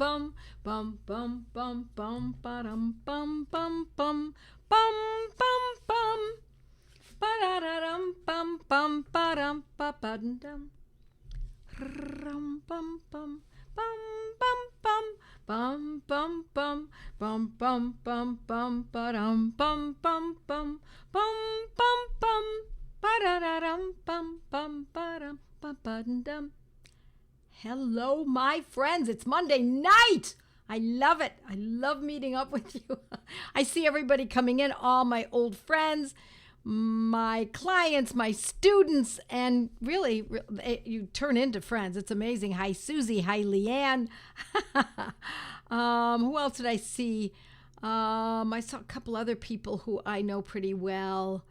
bum bum bum bum bum ba-dum bum bum bum bum bum bum ba-da-da-dum bum bum ba-dum ba-ba-dum rum bum bum bum bum bum bum bum bum bum bum bum ba-dum bum bum bum bum bum bum ba-da-da-dum bum bum ba-dum ba-ba-dum. Hello, my friends. It's Monday night. I love it. I love meeting up with you. I see everybody coming in, all my old friends, my clients, my students, and really, you turn into friends. It's amazing. Hi, Susie. Hi, Leanne. Who else did I see? I saw a couple other people who I know pretty well.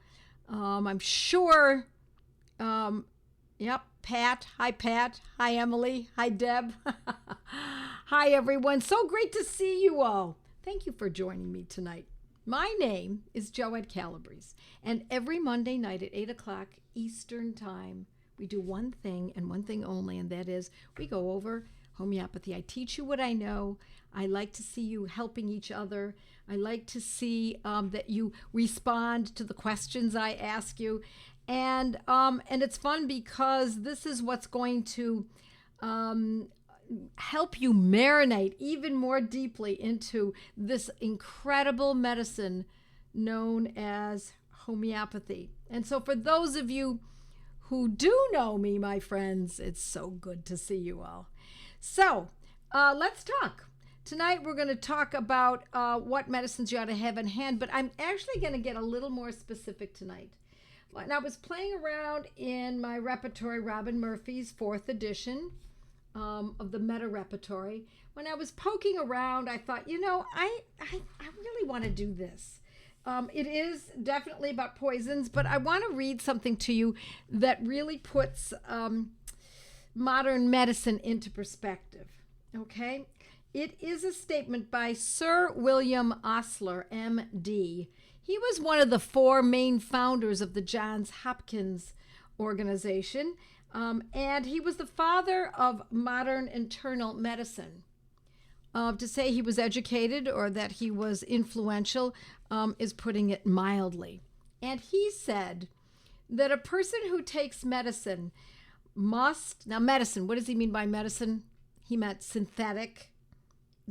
I'm sure. Yep. Pat. Hi, Pat. Hi, Emily. Hi, Deb. Hi, everyone. So great to see you all. Thank you for joining me tonight. My name is Joette Calabrese, and every Monday night at 8 o'clock Eastern Time, we do one thing and one thing only, and that is we go over homeopathy. I teach you what I know. I like to see you helping each other. I like to see that you respond to the questions I ask you. And it's fun because this is what's going to help you marinate even more deeply into this incredible medicine known as homeopathy. And so for those of you who do know me, my friends, it's so good to see you all. So let's talk. Tonight we're going to talk about what medicines you ought to have in hand, but I'm actually going to get a little more specific tonight. And I was playing around in my repertory, Robin Murphy's 4th edition of the Meta Repertory. When I was poking around, I thought, I really want to do this. It is definitely about poisons, but I want to read something to you that really puts modern medicine into perspective, okay? It is a statement by Sir William Osler, M.D. He was one of the 4 main founders of the Johns Hopkins organization, and he was the father of modern internal medicine. To say he was educated or that he was influential is putting it mildly. And he said that a person who takes medicine now medicine, what does he mean by medicine? He meant synthetic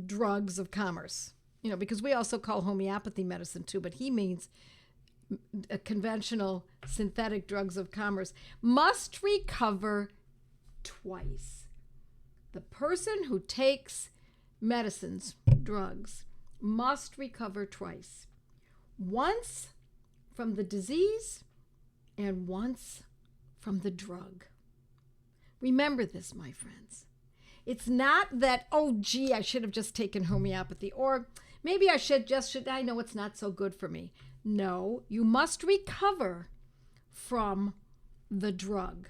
drugs of commerce. Because we also call homeopathy medicine too, but he means conventional synthetic drugs of commerce, must recover twice. The person who takes medicines, drugs, must recover twice. Once from the disease and once from the drug. Remember this, my friends. It's not that, I should have just taken homeopathy, or maybe I know it's not so good for me. No, you must recover from the drug.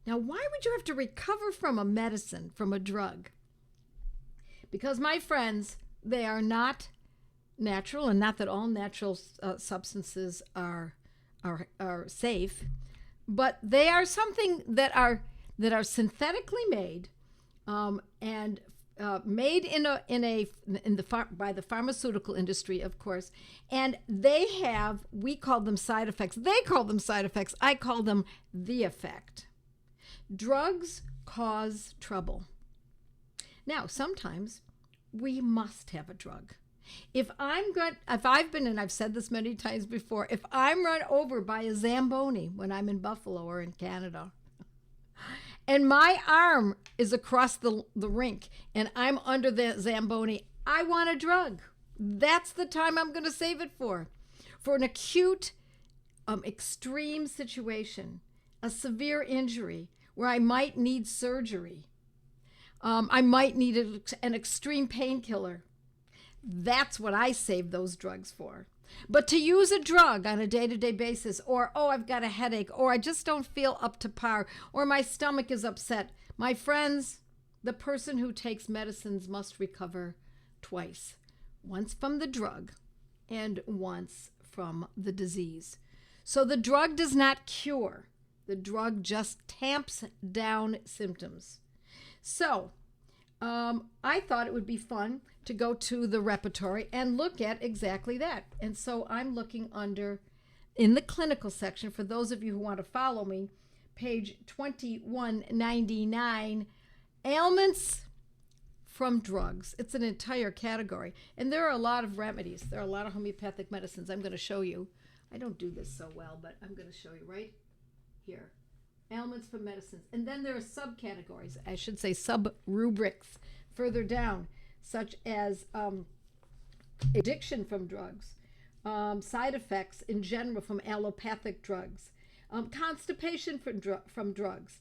Now, why would you have to recover from a medicine, from a drug? Because, my friends, they are not natural, and not that all natural substances are safe, but they are something that are synthetically made, and made by the pharmaceutical industry, of course, and we call them side effects. They call them side effects. I call them the effect. Drugs cause trouble. Now, sometimes we must have a drug. If I've been, and I've said this many times before, if I'm run over by a Zamboni when I'm in Buffalo or in Canada, and my arm is across the rink and I'm under the Zamboni, I want a drug. That's the time I'm going to save it for an acute, extreme situation, a severe injury where I might need surgery. I might need an extreme painkiller. That's what I save those drugs for. But to use a drug on a day-to-day basis, or, I've got a headache, or I just don't feel up to par, or my stomach is upset, my friends, the person who takes medicines must recover twice. Once from the drug and once from the disease. So the drug does not cure. The drug just tamps down symptoms. So I thought it would be fun to go to the repertory and look at exactly that. And so I'm looking in the clinical section, for those of you who want to follow me, page 2199, ailments from drugs. It's an entire category. And there are a lot of remedies. There are a lot of homeopathic medicines. I'm going to show you. I don't do this so well, but I'm going to show you right here. Ailments from medicines. And then there are subcategories, I should say sub-rubrics further down, such as addiction from drugs, side effects in general from allopathic drugs, constipation from drugs,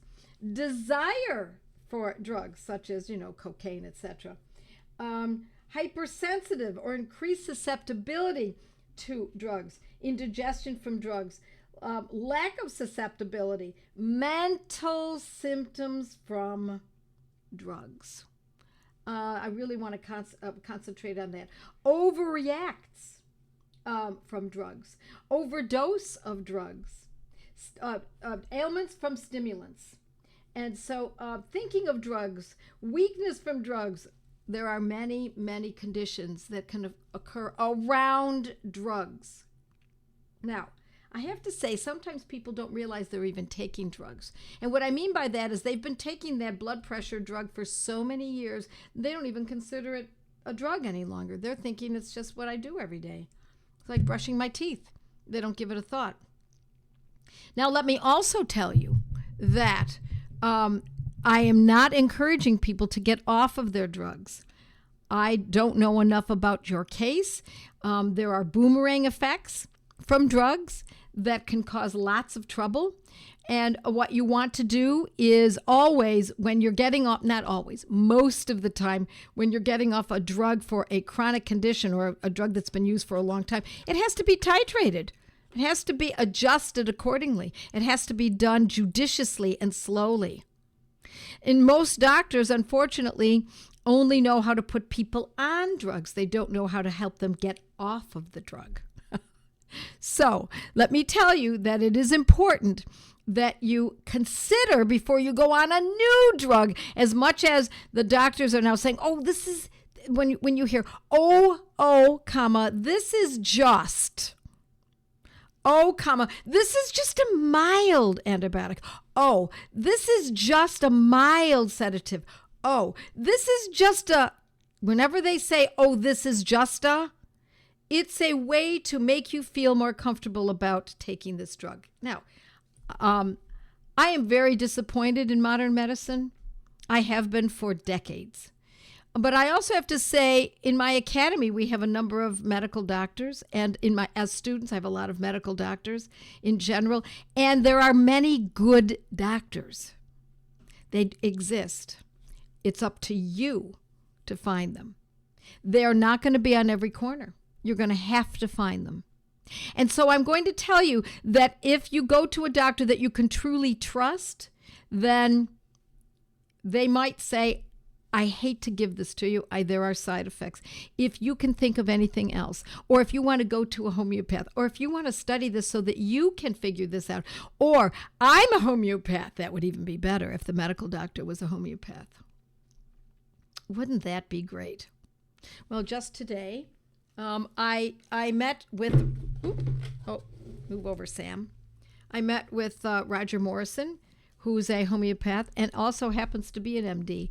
desire for drugs such as, cocaine, etc., hypersensitive or increased susceptibility to drugs, indigestion from drugs, lack of susceptibility, mental symptoms from drugs. I really want to concentrate on that. Overreacts from drugs, overdose of drugs, ailments from stimulants. And so thinking of drugs, weakness from drugs, there are many, many conditions that can occur around drugs. Now, I have to say, sometimes people don't realize they're even taking drugs. And what I mean by that is they've been taking that blood pressure drug for so many years, they don't even consider it a drug any longer. They're thinking it's just what I do every day. It's like brushing my teeth. They don't give it a thought. Now, let me also tell you that I am not encouraging people to get off of their drugs. I don't know enough about your case. There are boomerang effects from drugs that can cause lots of trouble. And what you want to do is always, when you're getting off, not always, most of the time, when you're getting off a drug for a chronic condition or a drug that's been used for a long time, it has to be titrated. It has to be adjusted accordingly. It has to be done judiciously and slowly. And most doctors, unfortunately, only know how to put people on drugs. They don't know how to help them get off of the drug. So let me tell you that it is important that you consider before you go on a new drug, as much as the doctors are now saying, oh, this is, when you hear, this is just, this is just a mild antibiotic. Oh, this is just a mild sedative. Oh, this is just a, whenever they say, oh, this is just a, it's a way to make you feel more comfortable about taking this drug. Now, I am very disappointed in modern medicine. I have been for decades. But I also have to say, in my academy, we have a number of medical doctors, and as students, I have a lot of medical doctors in general, and there are many good doctors. They exist. It's up to you to find them. They are not going to be on every corner. You're going to have to find them. And so I'm going to tell you that if you go to a doctor that you can truly trust, then they might say, I hate to give this to you. There are side effects. If you can think of anything else, or if you want to go to a homeopath, or if you want to study this so that you can figure this out, or I'm a homeopath, that would even be better if the medical doctor was a homeopath. Wouldn't that be great? Well, just today, I met with, move over, Sam. I met with Roger Morrison, who's a homeopath and also happens to be an MD.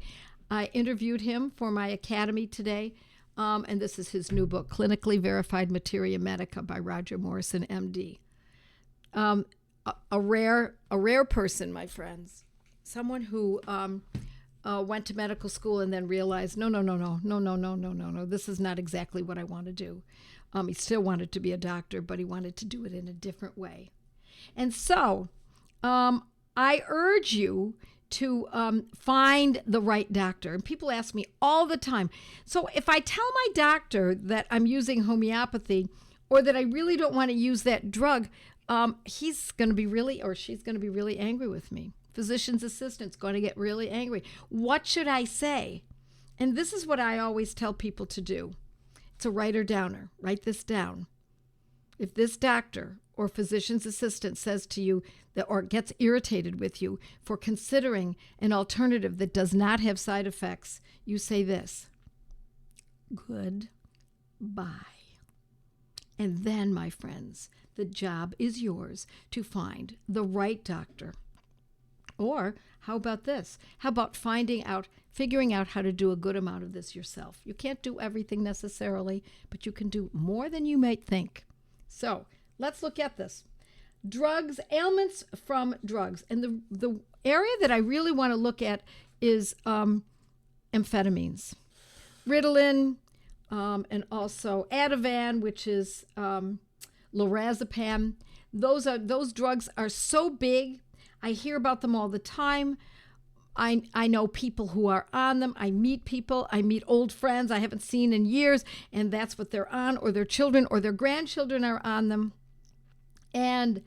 I interviewed him for my academy today, and this is his new book, Clinically Verified Materia Medica by Roger Morrison, MD. A rare person, my friends. Someone who went to medical school and then realized, no, this is not exactly what I want to do. He still wanted to be a doctor, but he wanted to do it in a different way. And so I urge you to find the right doctor. And people ask me all the time, so if I tell my doctor that I'm using homeopathy or that I really don't want to use that drug, he's going to be really, or she's going to be really angry with me. Physician's assistant's going to get really angry. What should I say? And this is what I always tell people to do. It's a writer-downer. Write this down. If this doctor or physician's assistant says to you that, or gets irritated with you for considering an alternative that does not have side effects, you say this: goodbye. And then, my friends, the job is yours to find the right doctor. Or how about this? How about figuring out how to do a good amount of this yourself? You can't do everything necessarily, but you can do more than you might think. So let's look at this. Drugs, ailments from drugs. And the area that I really want to look at is amphetamines. Ritalin, and also Ativan, which is lorazepam. Those drugs are so big. I hear about them all the time. I know people who are on them. I meet people. I meet old friends I haven't seen in years, and that's what they're on, or their children or their grandchildren are on them. And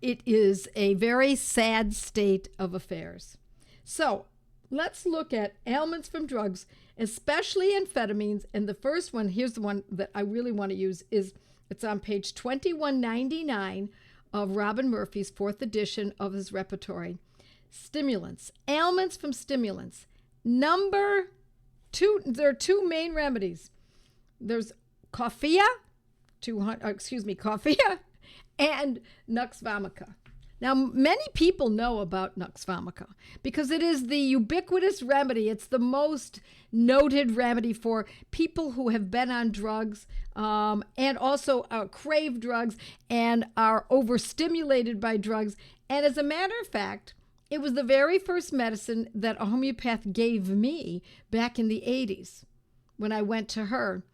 it is a very sad state of affairs. So let's look at ailments from drugs, especially amphetamines. And the first one, here's the one that I really want to use, it's on page 2199 of Robin Murphy's 4th edition of his repertory. Stimulants, ailments from stimulants. Number 2, there are 2 main remedies. There's coffea, coffea, and nux vomica. Now, many people know about nux vomica because it is the ubiquitous remedy. It's the most noted remedy for people who have been on drugs and also crave drugs and are overstimulated by drugs. And as a matter of fact, it was the very first medicine that a homeopath gave me back in the 80s when I went to her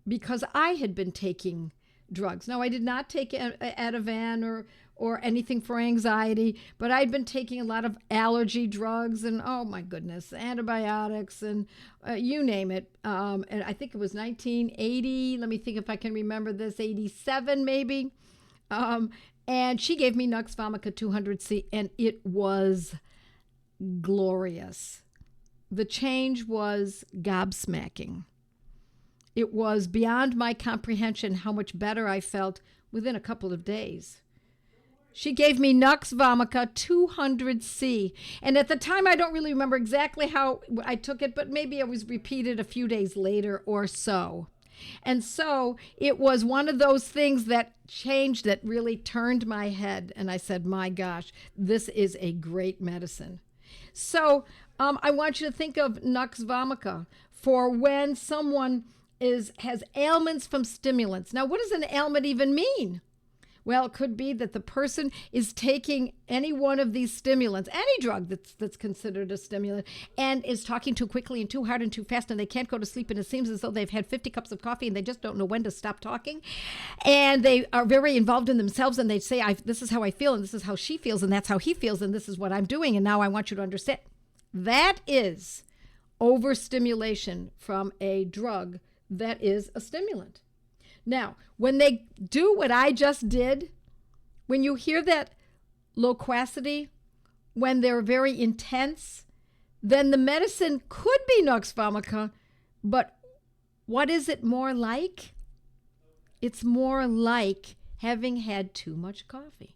because I had been taking drugs. Now, I did not take Ativan or anything for anxiety, but I'd been taking a lot of allergy drugs and, oh my goodness, antibiotics and you name it. And I think it was 1980. Let me think if I can remember this, 87 maybe. And she gave me nux vomica 200C, and it was glorious. The change was gobsmacking. It was beyond my comprehension how much better I felt within a couple of days. She gave me nux vomica 200C. And at the time, I don't really remember exactly how I took it, but maybe it was repeated a few days later or so. And so it was one of those things that changed, that really turned my head. And I said, my gosh, this is a great medicine. So I want you to think of nux vomica for when someone has ailments from stimulants. Now, what does an ailment even mean? Well, it could be that the person is taking any one of these stimulants, any drug that's considered a stimulant, and is talking too quickly and too hard and too fast, and they can't go to sleep, and it seems as though they've had 50 cups of coffee and they just don't know when to stop talking. And they are very involved in themselves, and they say, this is how I feel, and this is how she feels, and that's how he feels, and this is what I'm doing, and now I want you to understand. That is overstimulation from a drug that is a stimulant. Now, when they do what I just did, when you hear that loquacity, when they're very intense, then the medicine could be nux vomica, but what is it more like? It's more like having had too much coffee.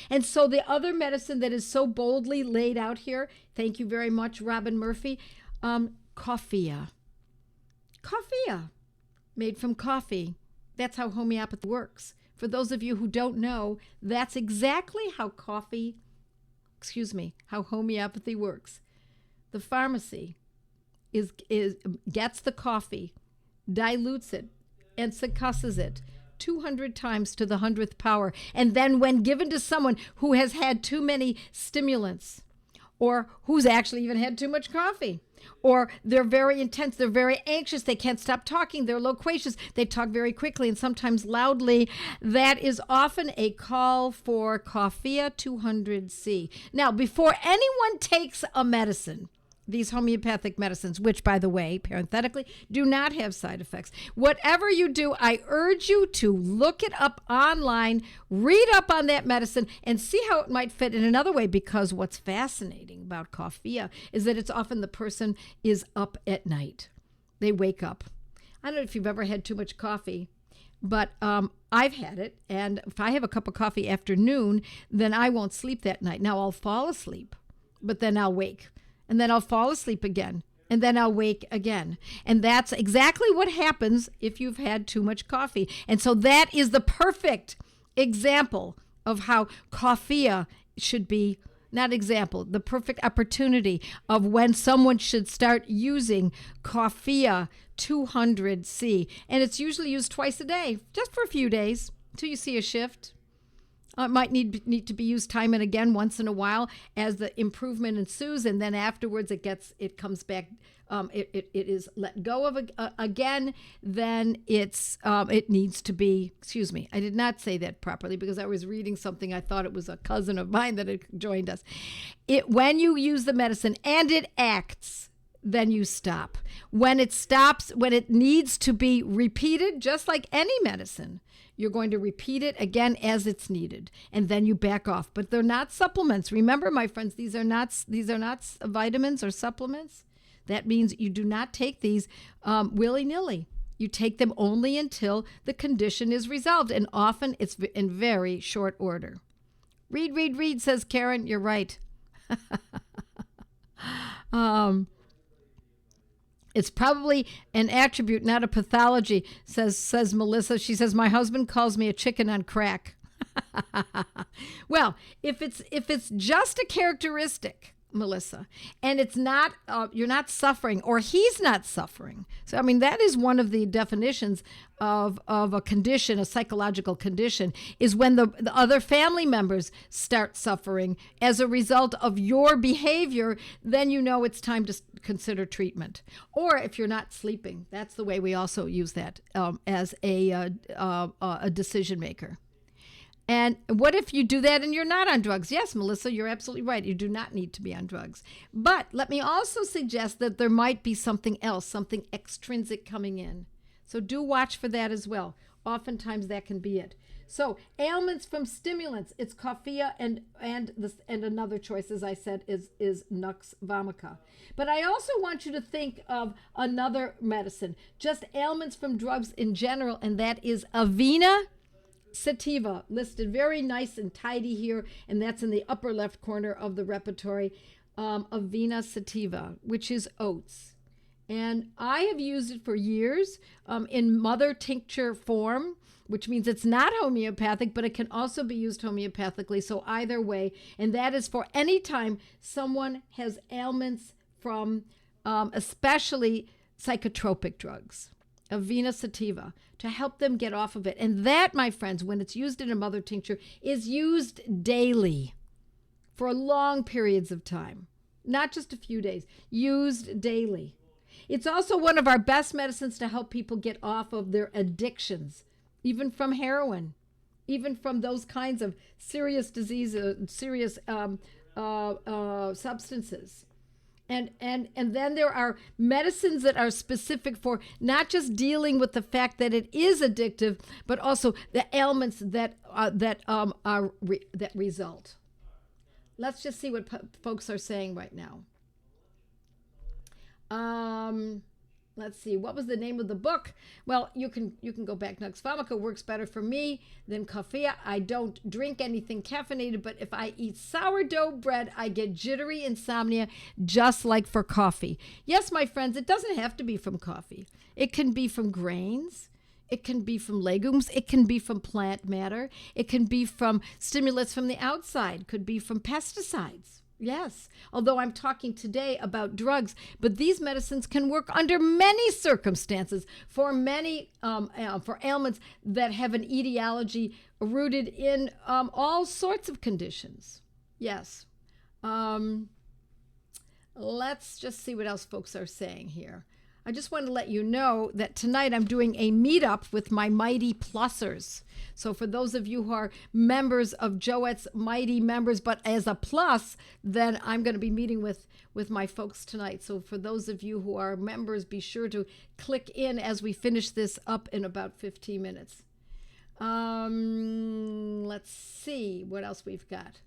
And so the other medicine that is so boldly laid out here, thank you very much, Robin Murphy, coffea. Coffea, made from coffee. That's how homeopathy works. For those of you who don't know, that's exactly how homeopathy works. The pharmacy gets the coffee, dilutes it, and succusses it 200 times to the 100th power. And then when given to someone who has had too many stimulants, or who's actually even had too much coffee, or they're very intense, they're very anxious, they can't stop talking, they're loquacious, they talk very quickly and sometimes loudly, that is often a call for coffea 200C. Now, before anyone takes a medicine, these homeopathic medicines, which, by the way, parenthetically, do not have side effects. Whatever you do, I urge you to look it up online, read up on that medicine, and see how it might fit in another way, because what's fascinating about coffea is that it's often the person is up at night. They wake up. I don't know if you've ever had too much coffee. but I've had it, and if I have a cup of coffee after noon, then I won't sleep that night. Now I'll fall asleep, but then I'll wake, and then I'll fall asleep again, and then I'll wake again. And that's exactly what happens if you've had too much coffee. And so that is the perfect example of how coffea should be, not example, the perfect opportunity of when someone should start using coffea 200C. And it's usually used twice a day, just for a few days, until you see a shift. It might need to be used time and again once in a while as the improvement ensues, and then afterwards it comes back. It is let go of again. Then it needs to be. Excuse me, I did not say that properly because I was reading something. I thought it was a cousin of mine that had joined us. When you use the medicine and it acts, then you stop. When it stops, when it needs to be repeated, just like any medicine, you're going to repeat it again as it's needed, and then you back off. But they're not supplements. Remember, my friends, these are not vitamins or supplements. That means you do not take these willy-nilly. You take them only until the condition is resolved, and often it's in very short order. Read, says Karen. You're right. It's probably an attribute, not a pathology, says Melissa. She says, my husband calls me a chicken on crack. Well, if it's just a characteristic, Melissa, and it's not, you're not suffering, or he's not suffering. So, I mean, that is one of the definitions of a condition, a psychological condition, is when the other family members start suffering as a result of your behavior, then you know it's time to consider treatment. Or if you're not sleeping, that's the way we also use that as a decision maker. And what if you do that and you're not on drugs? Yes, Melissa, you're absolutely right. You do not need to be on drugs. But let me also suggest that there might be something else, something extrinsic coming in. So do watch for that as well. Oftentimes that can be it. So ailments from stimulants, it's coffea and another choice, as I said, is nux vomica. But I also want you to think of another medicine, just ailments from drugs in general, and that is avena sativa, listed very nice and tidy here, and that's in the upper left corner of the repertory. Avena sativa, which is oats. And I have used it for years in mother tincture form, which means it's not homeopathic, but it can also be used homeopathically, so either way. And that is for any time someone has ailments from especially psychotropic drugs. Avena sativa, to help them get off of it. And that, my friends, when it's used in a mother tincture, is used daily for long periods of time, not just a few days, used daily. It's also one of our best medicines to help people get off of their addictions, even from heroin, even from those kinds of serious diseases, serious substances. And then there are medicines that are specific for not just dealing with the fact that it is addictive, but also the ailments that result. Let's just see what folks are saying right now. Let's see, what was the name of the book? Well, you can go back. Nux vomica works better for me than coffea. I don't drink anything caffeinated, but if I eat sourdough bread, I get jittery insomnia, just like for coffee. Yes, my friends, it doesn't have to be from coffee. It can be from grains. It can be from legumes. It can be from plant matter. It can be from stimulants from the outside. Could be from pesticides. Yes, although I'm talking today about drugs, but these medicines can work under many circumstances for many for ailments that have an etiology rooted in all sorts of conditions. Yes. Let's just see what else folks are saying here. I just want to let you know that tonight I'm doing a meetup with my Mighty Plussers. So for those of you who are members of Joette's Mighty members, but as a plus, then I'm going to be meeting with my folks tonight. So for those of you who are members, be sure to click in as we finish this up in about 15 minutes. Let's see what else we've got.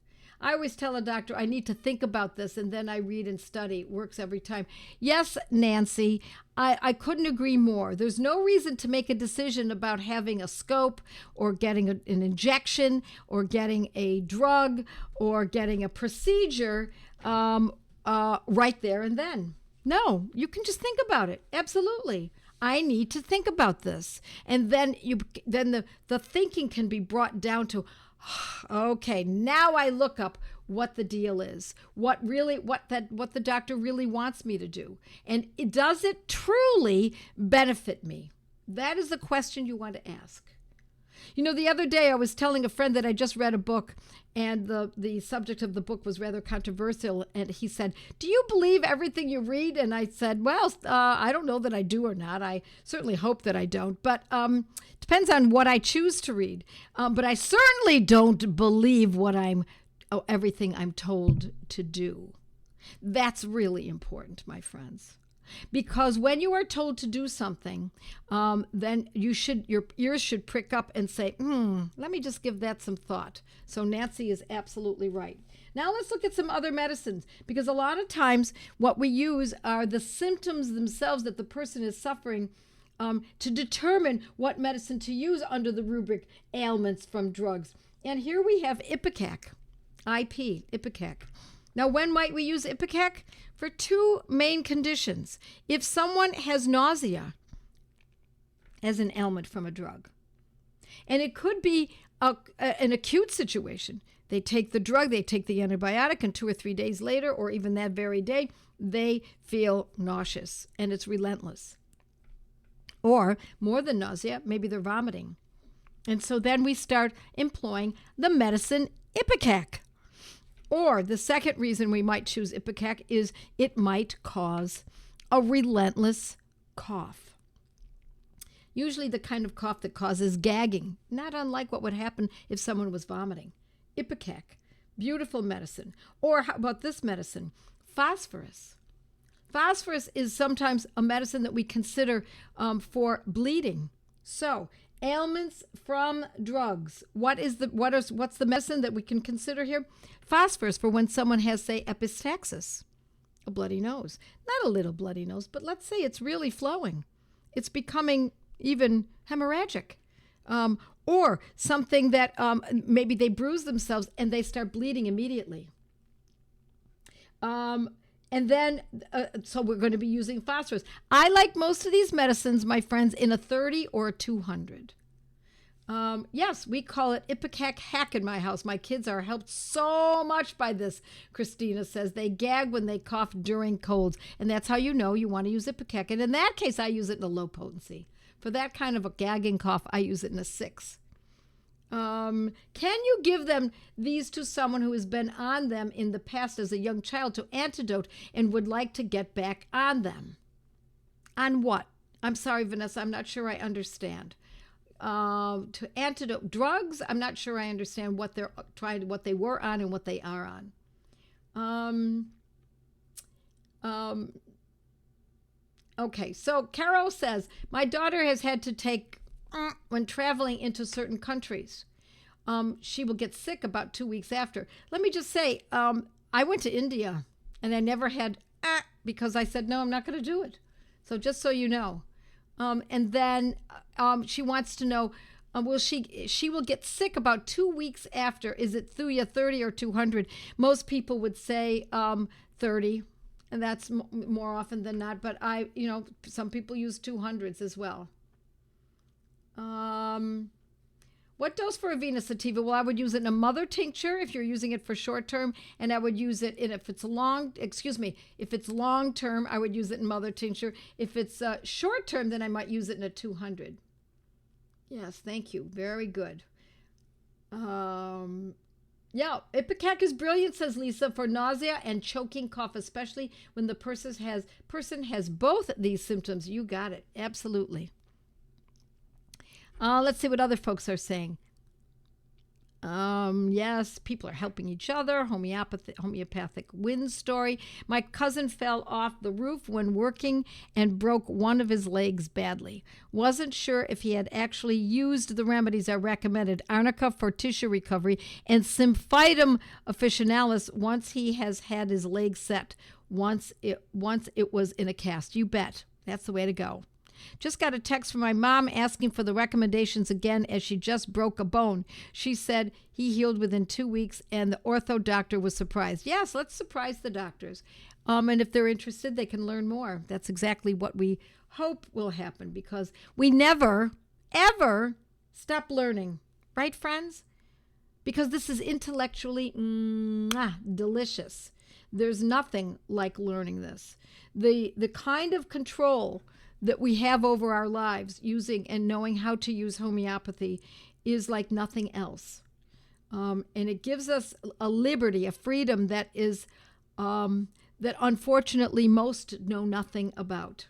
I always tell a doctor, I need to think about this, and then I read and study. It works every time. Yes, Nancy, I couldn't agree more. There's no reason to make a decision about having a scope or getting an injection or getting a drug or getting a procedure right there and then. No, you can just think about it. Absolutely. I need to think about this. And then the thinking can be brought down to, okay, now I look up what the deal is, what the doctor really wants me to do. And does it truly benefit me? That is the question you want to ask. You know, the other day I was telling a friend that I just read a book, and the subject of the book was rather controversial. And he said, "Do you believe everything you read?" And I said, "Well, I don't know that I do or not. I certainly hope that I don't. But depends on what I choose to read. But I certainly don't believe everything I'm told to do." That's really important, my friends. Because when you are told to do something, then your ears should prick up and say, let me just give that some thought. So Nancy is absolutely right. Now let's look at some other medicines, because a lot of times what we use are the symptoms themselves that the person is suffering to determine what medicine to use under the rubric ailments from drugs. And here we have Ipecac, Ipecac. Now, when might we use Ipecac? For two main conditions. If someone has nausea as an ailment from a drug, and it could be an acute situation. They take the drug, they take the antibiotic, and 2 or 3 days later, or even that very day, they feel nauseous, and it's relentless. Or more than nausea, maybe they're vomiting. And so then we start employing the medicine Ipecac. Or the second reason we might choose Ipecac is it might cause a relentless cough. Usually the kind of cough that causes gagging, not unlike what would happen if someone was vomiting. Ipecac, beautiful medicine. Or how about this medicine? Phosphorus. Phosphorus is sometimes a medicine that we consider for bleeding. So, ailments from drugs. What's the medicine that we can consider here? Phosphorus for when someone has, say, epistaxis, a bloody nose. Not a little bloody nose, but let's say it's really flowing. It's becoming even hemorrhagic. Or something that maybe they bruise themselves and they start bleeding immediately. And then, so we're going to be using phosphorus. I like most of these medicines, my friends, in a 30 or a 200. Yes, we call it Ipecac hack in my house. My kids are helped so much by this, Christina says. They gag when they cough during colds. And that's how you know you want to use Ipecac. And in that case, I use it in a low potency. For that kind of a gagging cough, I use it in a 6. Can you give these to someone who has been on them in the past as a young child to antidote and would like to get back on them? On what? I'm sorry, Vanessa, I'm not sure I understand. To antidote drugs, I'm not sure I understand what they were on and what they are on. Okay, so Carol says, my daughter has had to take when traveling into certain countries. She will get sick about 2 weeks after. Let me just say, I went to India and I never had because I said, no, I'm not going to do it. So just so you know. And then she wants to know, she will get sick about 2 weeks after. Is it Thuya 30 or 200? Most people would say 30, and that's more often than not. But some people use 200s as well. What dose for a venous sativa? Well, I would use it in a mother tincture if you're using it for short term, and I would use it if it's long term, I would use it in mother tincture. If it's short term, then I might use it in a 200. Yes, thank you. Very good. Yeah, Ipecac is brilliant, says Lisa, for nausea and choking cough, especially when the person has both these symptoms. You got it. Absolutely. Let's see what other folks are saying. Yes, people are helping each other. Homeopathic win story. My cousin fell off the roof when working and broke one of his legs badly. Wasn't sure if he had actually used the remedies I recommended, arnica for tissue recovery and symphytum officinalis, once he has had his leg set. Once it was in a cast. You bet. That's the way to go. Just got a text from my mom asking for the recommendations again as she just broke a bone. She said he healed within 2 weeks and the ortho doctor was surprised. Yes, let's surprise the doctors. And if they're interested, they can learn more. That's exactly what we hope will happen because we never, ever stop learning. Right, friends? Because this is intellectually delicious. There's nothing like learning this. The kind of control that we have over our lives using and knowing how to use homeopathy is like nothing else. And it gives us a liberty, a freedom that is that unfortunately most know nothing about.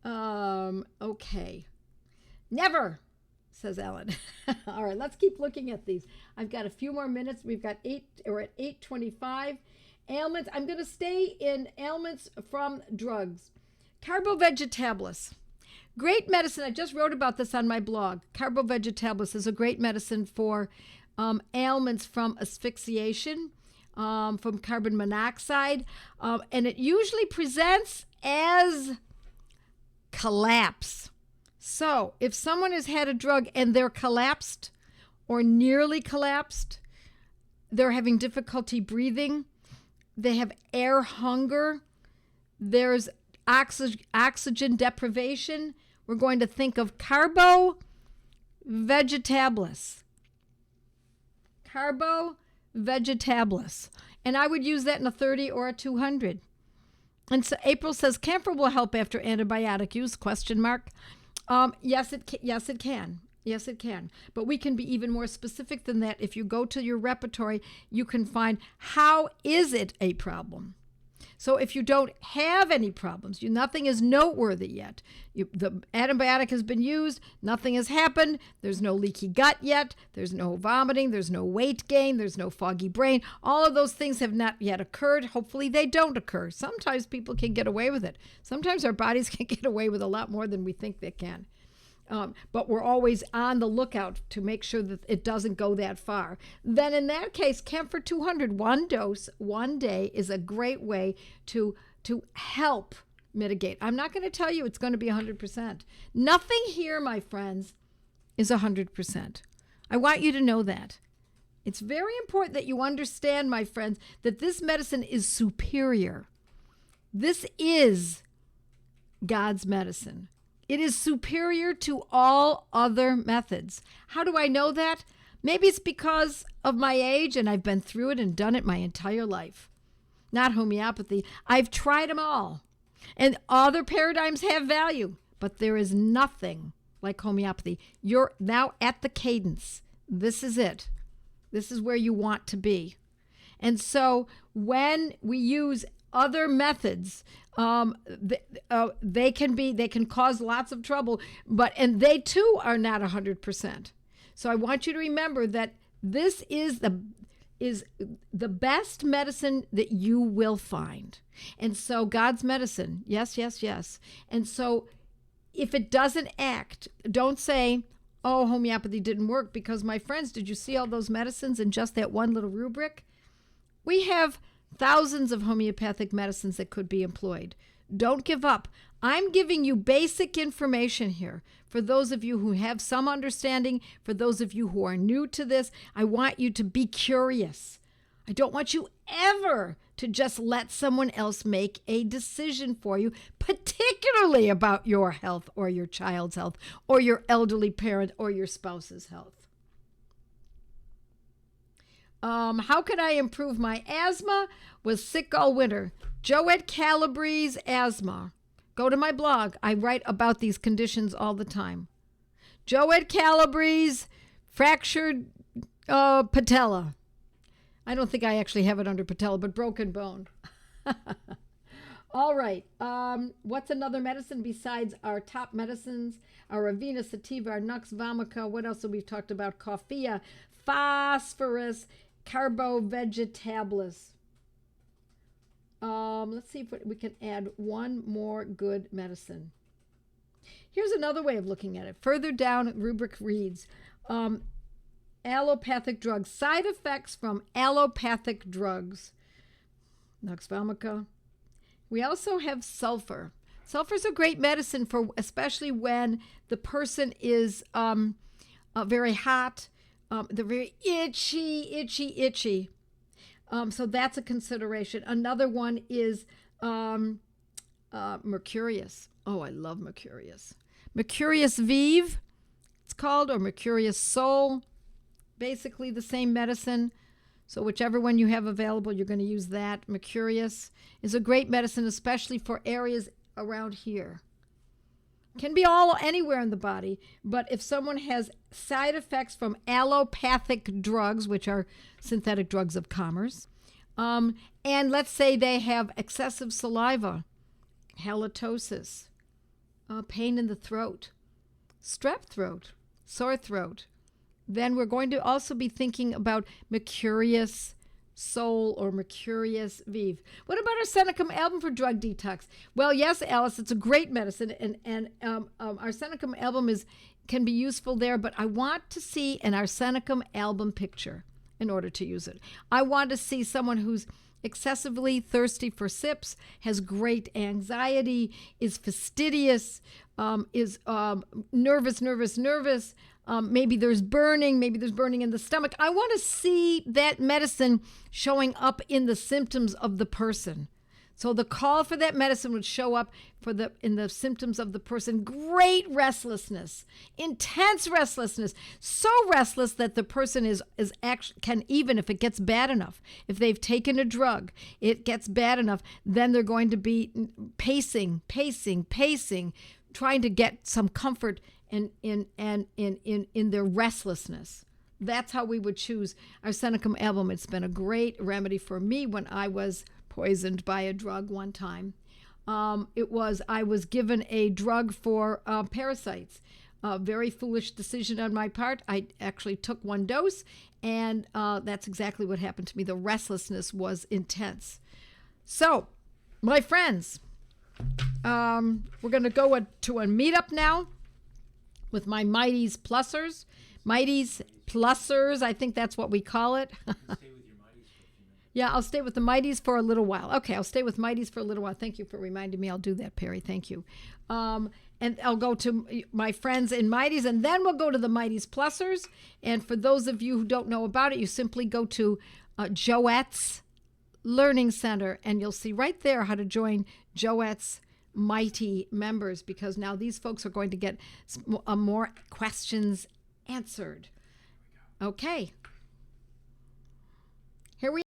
Okay. Never, says Ellen. All right, let's keep looking at these. I've got a few more minutes. We're at 8:25. Ailments. I'm going to stay in ailments from drugs. Carbo-vegetabilis. Great medicine. I just wrote about this on my blog. Carbo-vegetabilis is a great medicine for ailments from asphyxiation, from carbon monoxide, and it usually presents as collapse. So if someone has had a drug and they're collapsed or nearly collapsed, they're having difficulty breathing, they have air hunger, there's oxygen deprivation, we're going to think of carbo-vegetabilis. Carbo-vegetabilis. And I would use that in a 30 or a 200. And so April says, camphor will help after antibiotic use, ? Yes, it can. Yes, it can. But we can be even more specific than that. If you go to your repertory, you can find how is it a problem. So if you don't have any problems, nothing is noteworthy yet. The antibiotic has been used, nothing has happened, there's no leaky gut yet, there's no vomiting, there's no weight gain, there's no foggy brain. All of those things have not yet occurred. Hopefully they don't occur. Sometimes people can get away with it. Sometimes our bodies can get away with a lot more than we think they can. But we're always on the lookout to make sure that it doesn't go that far. Then in that case, camphor 200, one dose, one day, is a great way to help mitigate. I'm not going to tell you it's going to be 100%. Nothing here, my friends, is 100%. I want you to know that. It's very important that you understand, my friends, that this medicine is superior. This is God's medicine. It is superior to all other methods. How do I know that? Maybe it's because of my age and I've been through it and done it my entire life. Not homeopathy. I've tried them all. And other paradigms have value, but there is nothing like homeopathy. You're now at the cadence. This is it. This is where you want to be. And so when we use other methods, they can cause lots of trouble, and they too are not 100%. So I want you to remember that this is the best medicine that you will find. And so God's medicine, yes, yes, yes. And so if it doesn't act, don't say, oh, homeopathy didn't work, because my friends, did you see all those medicines in just that one little rubric? We have thousands of homeopathic medicines that could be employed. Don't give up. I'm giving you basic information here. For those of you who have some understanding, for those of you who are new to this, I want you to be curious. I don't want you ever to just let someone else make a decision for you, particularly about your health or your child's health or your elderly parent or your spouse's health. How can I improve my asthma? Was sick all winter. Joette Calabrese asthma. Go to my blog. I write about these conditions all the time. Joette Calabrese fractured patella. I don't think I actually have it under patella, but broken bone. All right. What's another medicine besides our top medicines? Our Avena sativa, our Nux vomica. What else have we talked about? Coffea, phosphorus, carbovegetables. Let's see if we can add one more good medicine. Here's another way of looking at it. Further down, rubric reads, allopathic drugs. Side effects from allopathic drugs. Nux vomica. We also have sulfur. Sulfur is a great medicine for, especially when the person is very hot. They're very itchy. So that's a consideration. Another one is mercurius. Oh, I love mercurius. Mercurius vive, it's called, or mercurius sol. Basically the same medicine. So whichever one you have available, you're going to use that. Mercurius is a great medicine, especially for areas around here. Can be all anywhere in the body, but if someone has side effects from allopathic drugs, which are synthetic drugs of commerce, and let's say they have excessive saliva, halitosis, pain in the throat, strep throat, sore throat, then we're going to also be thinking about mercurius sol or mercurius vive. What about our Seneca album for drug detox? Well, yes, Alice, it's a great medicine, and our Seneca album can be useful there, but I want to see an arsenicum album picture in order to use it. I want to see someone who's excessively thirsty for sips, has great anxiety, is fastidious, is nervous, maybe there's burning in the stomach. I want to see that medicine showing up in the symptoms of the person. So the call for that medicine would show up in the symptoms of the person. Great restlessness, intense restlessness, so restless that the person is actually can, even if it gets bad enough, if they've taken a drug, it gets bad enough, then they're going to be pacing, trying to get some comfort in their restlessness. That's how we would choose our Seneca album. It's been a great remedy for me when I was poisoned by a drug one time. I was given a drug for parasites. A very foolish decision on my part. I actually took one dose, and that's exactly what happened to me. The restlessness was intense. So, my friends, we're going to go to a meetup now with my Mighty's Plussers. Mighty's Plussers, I think that's what we call it. Yeah, I'll stay with the Mighty's for a little while. Okay, I'll stay with Mighty's for a little while. Thank you for reminding me. I'll do that, Perry. Thank you. And I'll go to my friends in Mighty's, and then we'll go to the Mighty's Plussers. And for those of you who don't know about it, you simply go to Joette's Learning Center, and you'll see right there how to join Joette's Mighty members, because now these folks are going to get more questions answered. Okay. Here we